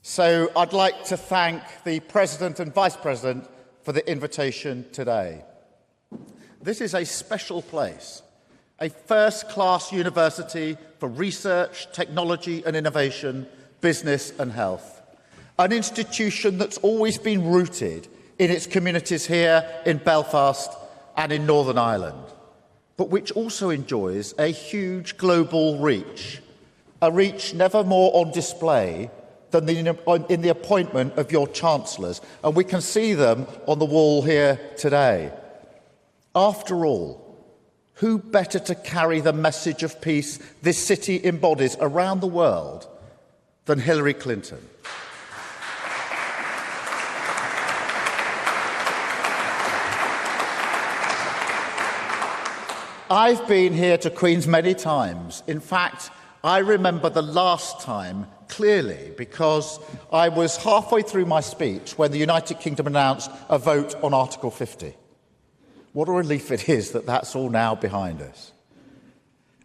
So I'd like to thank the President and Vice President for the invitation today. This is a special place, a first-class university for research, technology and innovation, business and health. An institution that's always been rooted in its communities here in Belfast and in Northern Ireland, but which also enjoys a huge global reach, a reach never more on display than in the appointment of your chancellors, and we can see them on the wall here today. After all, who better to carry the message of peace this city embodies around the world than Hillary Clinton? I've been here to Queen's many times. In fact, I remember the last time clearly because I was halfway through my speech when the United Kingdom announced a vote on Article 50. What a relief it is that that's all now behind us.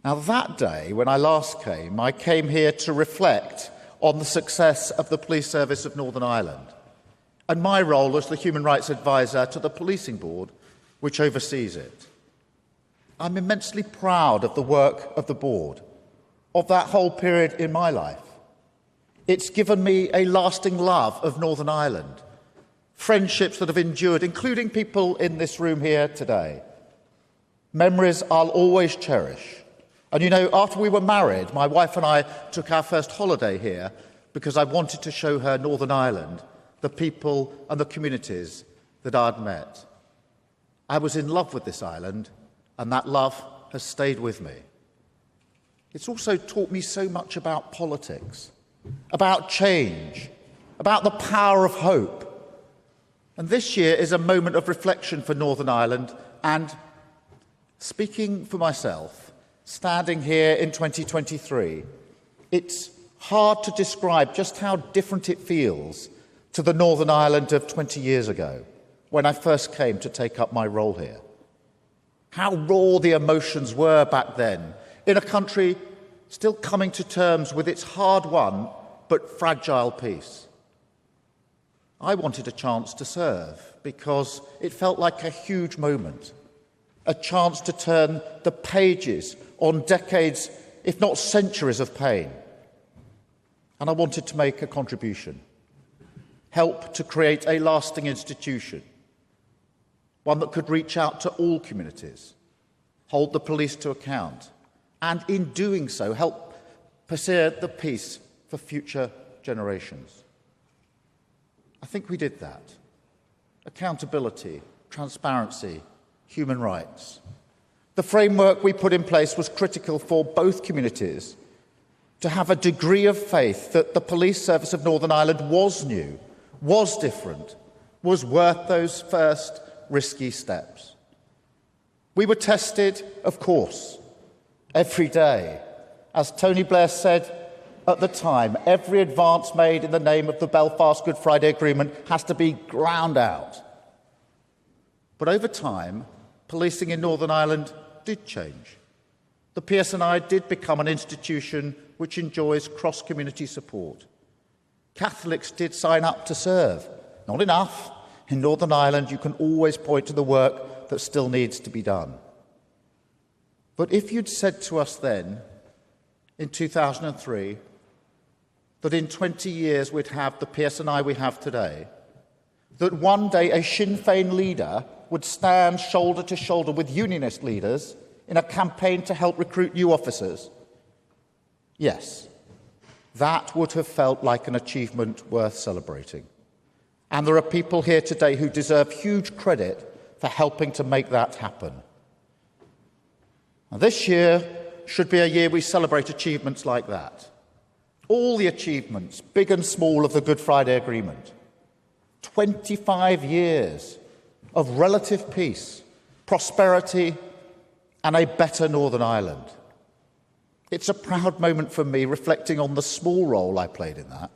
Now, that day, when I last came, I came here to reflect on the success of the Police Service of Northern Ireland and my role as the Human Rights Advisor to the Policing Board, which oversees it. I'm immensely proud of the work of the board, of that whole period in my life. It's given me a lasting love of Northern Ireland, friendships that have endured, including people in this room here today. Memories I'll always cherish. And you know, after we were married, my wife and I took our first holiday here because I wanted to show her Northern Ireland, the people and the communities that I'd met. I was in love with this island, and that love has stayed with me. It's also taught me so much about politics, about change, about the power of hope. And this year is a moment of reflection for Northern Ireland, and speaking for myself, standing here in 2023, it's hard to describe just how different it feels to the Northern Ireland of 20 years ago, when I first came to take up my role here. How raw the emotions were back then, in a country still coming to terms with its hard-won but fragile peace. I wanted a chance to serve because it felt like a huge moment, a chance to turn the pages on decades, if not centuries, of pain. And I wanted to make a contribution, help to create a lasting institution, one that could reach out to all communities, hold the police to account, and in doing so, help preserve the peace for future generations. I think we did that. Accountability, transparency, human rights. The framework we put in place was critical for both communities to have a degree of faith that the Police Service of Northern Ireland was new, was different, was worth those first risky steps. We were tested, of course, every day. As Tony Blair said at the time, every advance made in the name of the Belfast Good Friday Agreement has to be ground out. But over time, policing in Northern Ireland did change. The PSNI did become an institution which enjoys cross-community support. Catholics did sign up to serve. Not enough. In Northern Ireland, you can always point to the work that still needs to be done. But if you'd said to us then, in 2003, that in 20 years we'd have the PSNI we have today, that one day a Sinn Féin leader would stand shoulder to shoulder with unionist leaders in a campaign to help recruit new officers, yes, that would have felt like an achievement worth celebrating. And there are people here today who deserve huge credit for helping to make that happen. Now, this year should be a year we celebrate achievements like that. All the achievements, big and small, of the Good Friday Agreement. 25 years of relative peace, prosperity, and a better Northern Ireland. It's a proud moment for me, reflecting on the small role I played in that.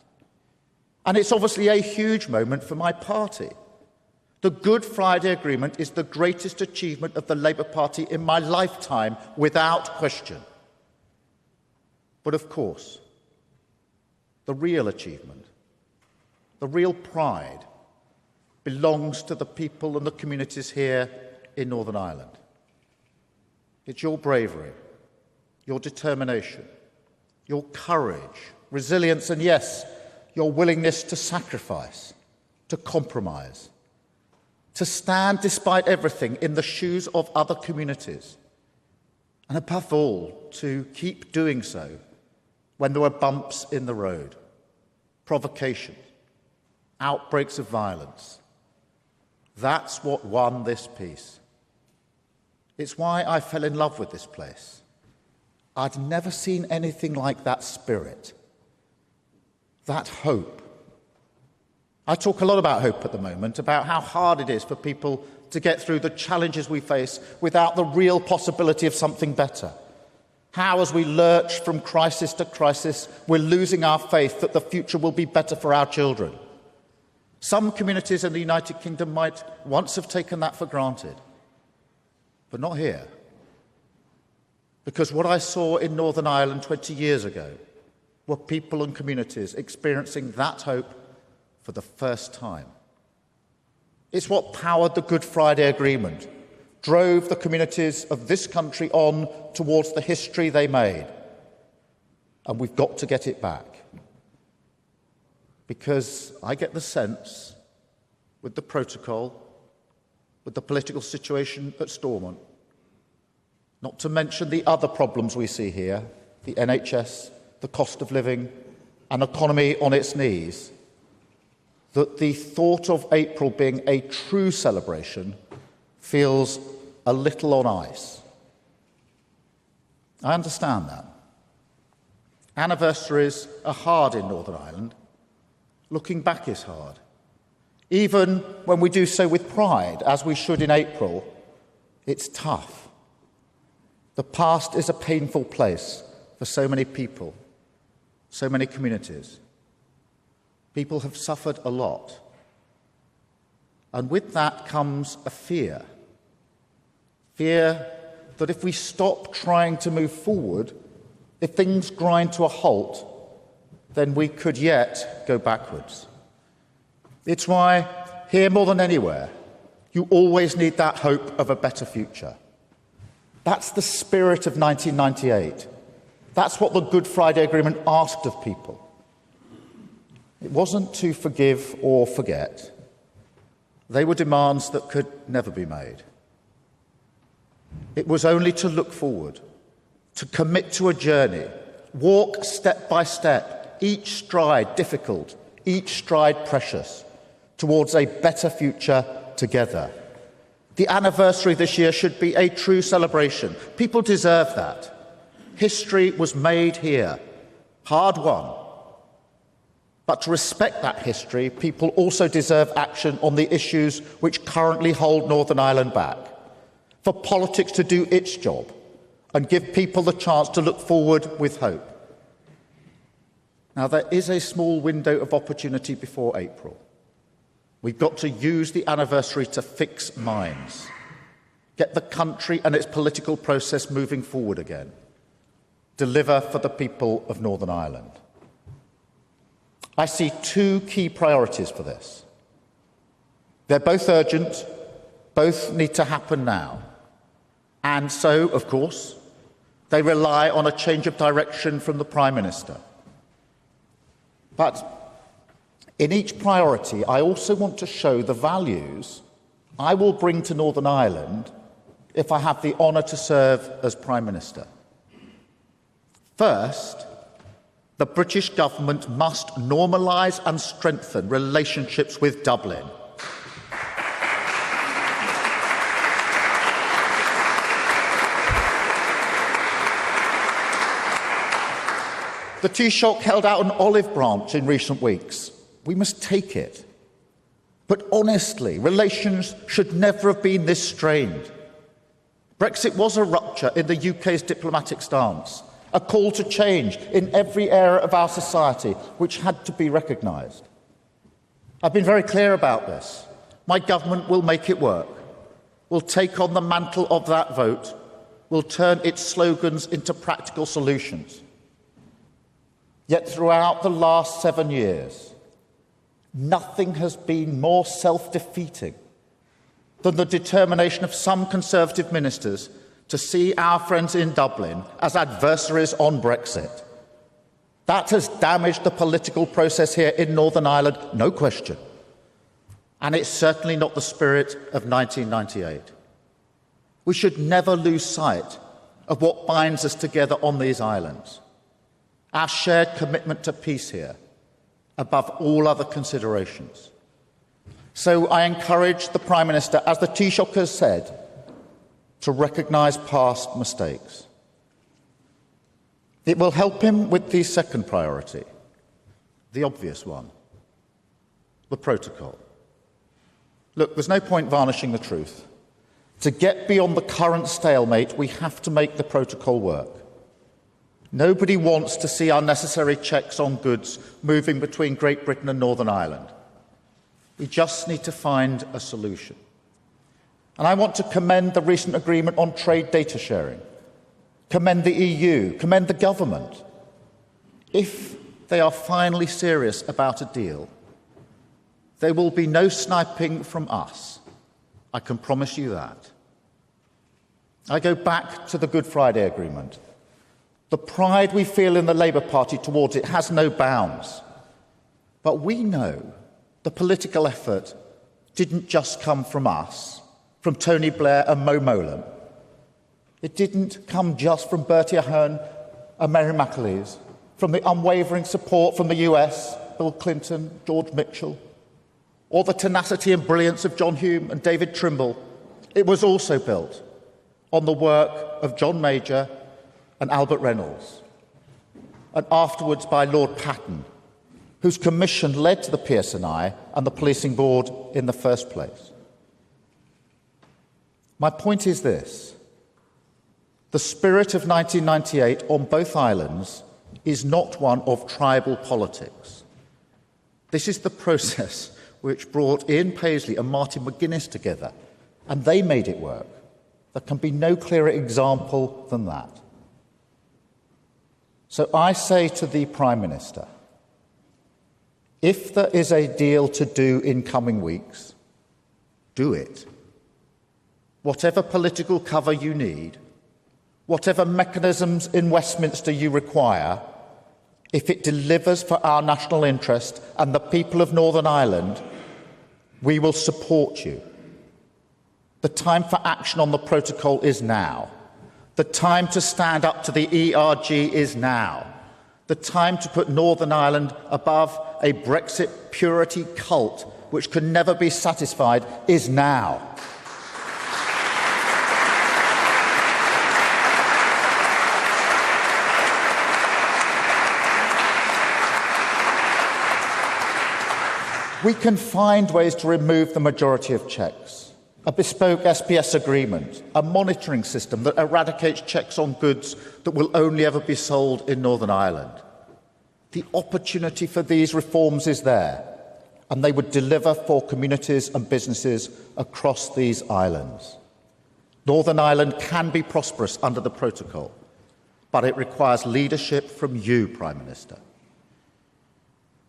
And it's obviously a huge moment for my party. The Good Friday Agreement is the greatest achievement of the Labour Party in my lifetime, without question. But of course, the real achievement, the real pride, belongs to the people and the communities here in Northern Ireland. It's your bravery, your determination, your courage, resilience, and yes, your willingness to sacrifice, to compromise, to stand despite everything in the shoes of other communities, and above all, to keep doing so when there were bumps in the road, provocations, outbreaks of violence. That's what won this peace. It's why I fell in love with this place. I'd never seen anything like that spirit, that hope. I talk a lot about hope at the moment, about how hard it is for people to get through the challenges we face without the real possibility of something better. How, as we lurch from crisis to crisis, we're losing our faith that the future will be better for our children. Some communities in the United Kingdom might once have taken that for granted, but not here. Because what I saw in Northern Ireland 20 years ago were people and communities experiencing that hope for the first time. It's what powered the Good Friday Agreement, drove the communities of this country on towards the history they made. And we've got to get it back. Because I get the sense, with the protocol, with the political situation at Stormont, not to mention the other problems we see here, the NHS, the cost of living, an economy on its knees, that the thought of April being a true celebration feels a little on ice. I understand that. Anniversaries are hard in Northern Ireland. Looking back is hard. Even when we do so with pride, as we should in April, it's tough. The past is a painful place for so many people, so many communities. People have suffered a lot. And with that comes a fear. Fear that if we stop trying to move forward, if things grind to a halt, then we could yet go backwards. It's why, here more than anywhere, you always need that hope of a better future. That's the spirit of 1998. That's what the Good Friday Agreement asked of people. It wasn't to forgive or forget. They were demands that could never be made. It was only to look forward, to commit to a journey, walk step by step, each stride difficult, each stride precious, towards a better future together. The anniversary this year should be a true celebration. People deserve that. History was made here, hard won. But to respect that history, people also deserve action on the issues which currently hold Northern Ireland back, for politics to do its job and give people the chance to look forward with hope. Now, there is a small window of opportunity before April. We've got to use the anniversary to fix minds, get the country and its political process moving forward again, deliver for the people of Northern Ireland. I see two key priorities for this. They're both urgent, both need to happen now. And so, of course, they rely on a change of direction from the Prime Minister. But in each priority, I also want to show the values I will bring to Northern Ireland if I have the honour to serve as Prime Minister. First, the British government must normalise and strengthen relationships with Dublin. The Taoiseach held out an olive branch in recent weeks. We must take it. But honestly, relations should never have been this strained. Brexit was a rupture in the UK's diplomatic stance, a call to change in every area of our society, which had to be recognised. I've been very clear about this. My government will make it work. We'll take on the mantle of that vote. We'll turn its slogans into practical solutions. Yet throughout the last 7 years, Nothing has been more self-defeating than the determination of some Conservative ministers to see our friends in Dublin as adversaries on Brexit. That has damaged the political process here in Northern Ireland, no question. And it's certainly not the spirit of 1998. We should never lose sight of what binds us together on these islands. Our shared commitment to peace here, above all other considerations. So I encourage the Prime Minister, as the Taoiseach has said, to recognise past mistakes. It will help him with the second priority, the obvious one, the protocol. Look, there's no point varnishing the truth. To get beyond the current stalemate, we have to make the protocol work. Nobody wants to see unnecessary checks on goods moving between Great Britain and Northern Ireland. We just need to find a solution. And I want to commend the recent agreement on trade data sharing, commend the EU, commend the government. If they are finally serious about a deal, there will be no sniping from us. I can promise you that. I go back to the Good Friday Agreement. The pride we feel in the Labour Party towards it has no bounds. But we know the political effort didn't just come from us, from Tony Blair and Mo Molan. It didn't come just from Bertie Ahern and Mary McAleese, from the unwavering support from the US, Bill Clinton, George Mitchell, or the tenacity and brilliance of John Hume and David Trimble. It was also built on the work of John Major and Albert Reynolds, and afterwards by Lord Patten, whose commission led to the PSNI and the Policing Board in the first place. My point is this. The spirit of 1998 on both islands is not one of tribal politics. This is the process which brought Ian Paisley and Martin McGuinness together, and they made it work. There can be no clearer example than that. So I say to the Prime Minister, if there is a deal to do in coming weeks, do it. Whatever political cover you need, whatever mechanisms in Westminster you require, if it delivers for our national interest and the people of Northern Ireland, we will support you. The time for action on the protocol is now. The time to stand up to the ERG is now. The time to put Northern Ireland above a Brexit purity cult which can never be satisfied is now. We can find ways to remove the majority of checks. A bespoke SPS agreement, a monitoring system that eradicates checks on goods that will only ever be sold in Northern Ireland. The opportunity for these reforms is there, and they would deliver for communities and businesses across these islands. Northern Ireland can be prosperous under the protocol, but it requires leadership from you, Prime Minister.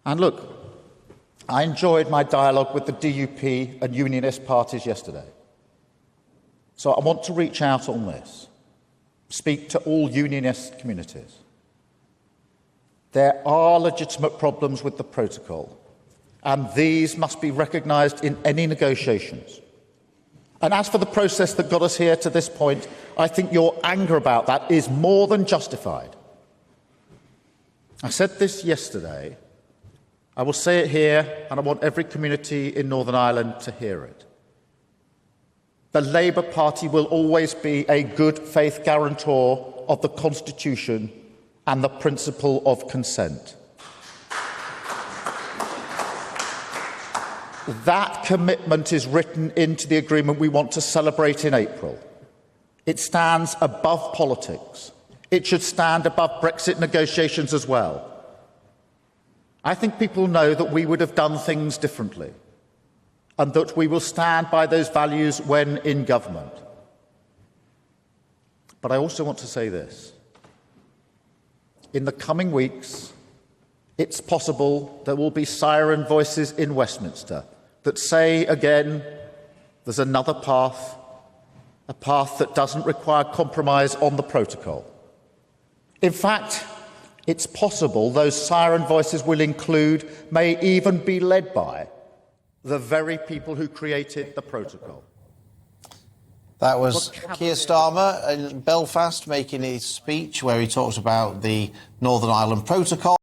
And look, I enjoyed my dialogue with the DUP and Unionist parties yesterday. So I want to reach out on this, speak to all Unionist communities. There are legitimate problems with the protocol, and these must be recognised in any negotiations. And as for the process that got us here to this point, I think your anger about that is more than justified. I said this yesterday. I will say it here, and I want every community in Northern Ireland to hear it. The Labour Party will always be a good faith guarantor of the Constitution and the principle of consent. That commitment is written into the agreement we want to celebrate in April. It stands above politics. It should stand above Brexit negotiations as well. I think people know that we would have done things differently, and that we will stand by those values when in government. But I also want to say this. In the coming weeks, It's possible there will be siren voices in Westminster that say again, there's another path, a path that doesn't require compromise on the protocol. In fact, it's possible those siren voices will include, may even be led by, the very people who created the protocol. That was Keir Starmer in Belfast making his speech where he talks about the Northern Ireland Protocol.